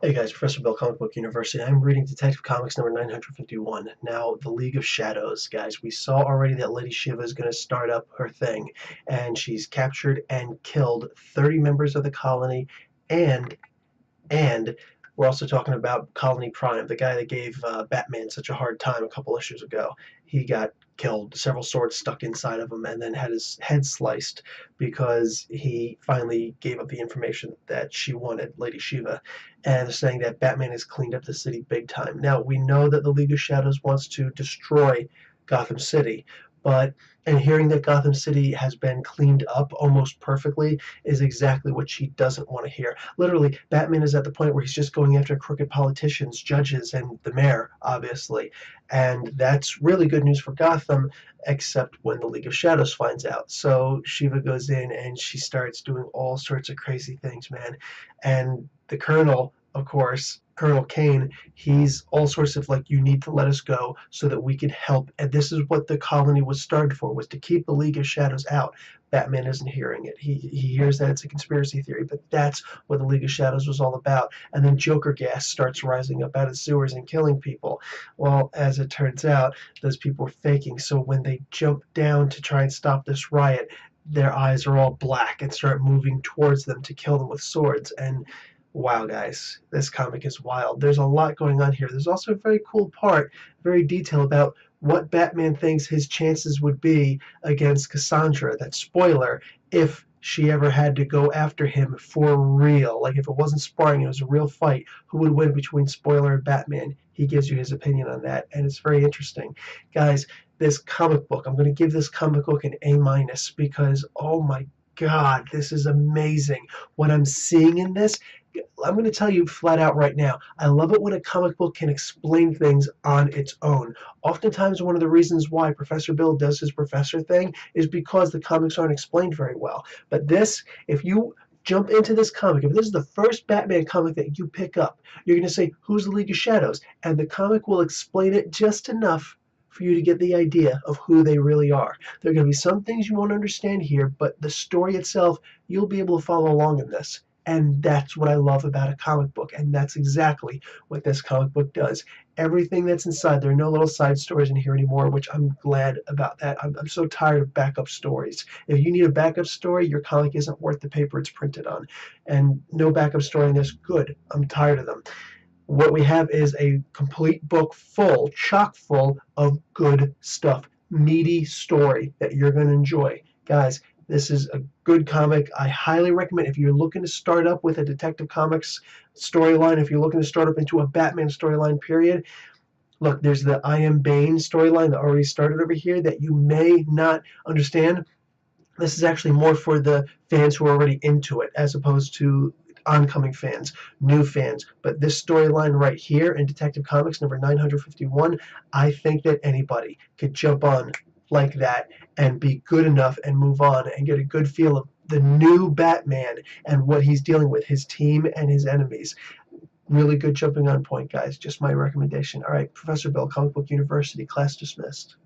Hey guys, Professor Bill, Comic Book University. I'm reading Detective Comics number 951. Now, The League of Shadows, guys. We saw already that Lady Shiva is going to start up her thing, and she's captured and killed 30 members of the colony, and and we're also talking about Colony Prime, the guy that gave Batman such a hard time a couple issues ago. He got killed, several swords stuck inside of him, and then had his head sliced because he finally gave up the information that she wanted, Lady Shiva. And they're saying that Batman has cleaned up the city big time. Now, we know that the League of Shadows wants to destroy Gotham City, but and hearing that Gotham City has been cleaned up almost perfectly is exactly what she doesn't want to hear. Literally, Batman is at the point where he's just going after crooked politicians, judges, and the mayor, obviously. And that's really good news for Gotham, except when the League of Shadows finds out. So Shiva goes in and she starts doing all sorts of crazy things, man. And the Colonel, of course, Colonel Kane, he's all sorts of like, you need to let us go so that we can help. And this is what the colony was started for, was to keep the League of Shadows out. Batman isn't hearing it. He hears that it's a conspiracy theory, but that's what the League of Shadows was all about. And then Joker gas starts rising up out of sewers and killing people. Well, as it turns out, those people were faking. So when they jump down to try and stop this riot, their eyes are all black and start moving towards them to kill them with swords. And wow, guys, this comic is wild. There's a lot going on here. There's also a very cool part, very detailed about what Batman thinks his chances would be against Cassandra. That spoiler, if she ever had to go after him for real. Like if it wasn't sparring, it was a real fight, who would win between Spoiler and Batman? He gives you his opinion on that, and it's very interesting. Guys, this comic book, I'm going to give this comic book an A minus because, oh my God, this is amazing. What I'm seeing in this, I'm going to tell you flat out right now, I love it when a comic book can explain things on its own. Oftentimes, one of the reasons why Professor Bill does his professor thing is because the comics aren't explained very well. But this, if you jump into this comic, if this is the first Batman comic that you pick up, you're going to say, who's the League of Shadows? And the comic will explain it just enough for you to get the idea of who they really are. There are going to be some things you won't understand here, but the story itself, you'll be able to follow along in this. And that's what I love about a comic book. And that's exactly what this comic book does. Everything that's inside, there are no little side stories in here anymore, which I'm glad about that. I'm so tired of backup stories. If you need a backup story, your comic isn't worth the paper it's printed on. And no backup story in this, good. I'm tired of them. What we have is a complete book full, chock full of good stuff. Meaty story that you're going to enjoy. Guys, this is a good comic. I highly recommend if you're looking to start up with a Detective Comics storyline, if you're looking to start up into a Batman storyline, period. Look, there's the I Am Bane storyline that already started over here that you may not understand. This is actually more for the fans who are already into it as opposed to oncoming fans, new fans. But this storyline right here in Detective Comics number 951, I think that anybody could jump on like that and be good enough and move on and get a good feel of the new Batman and what he's dealing with, his team and his enemies. Really good jumping on point, guys. Just my recommendation. All right, Professor Bill, Comic Book University, class dismissed.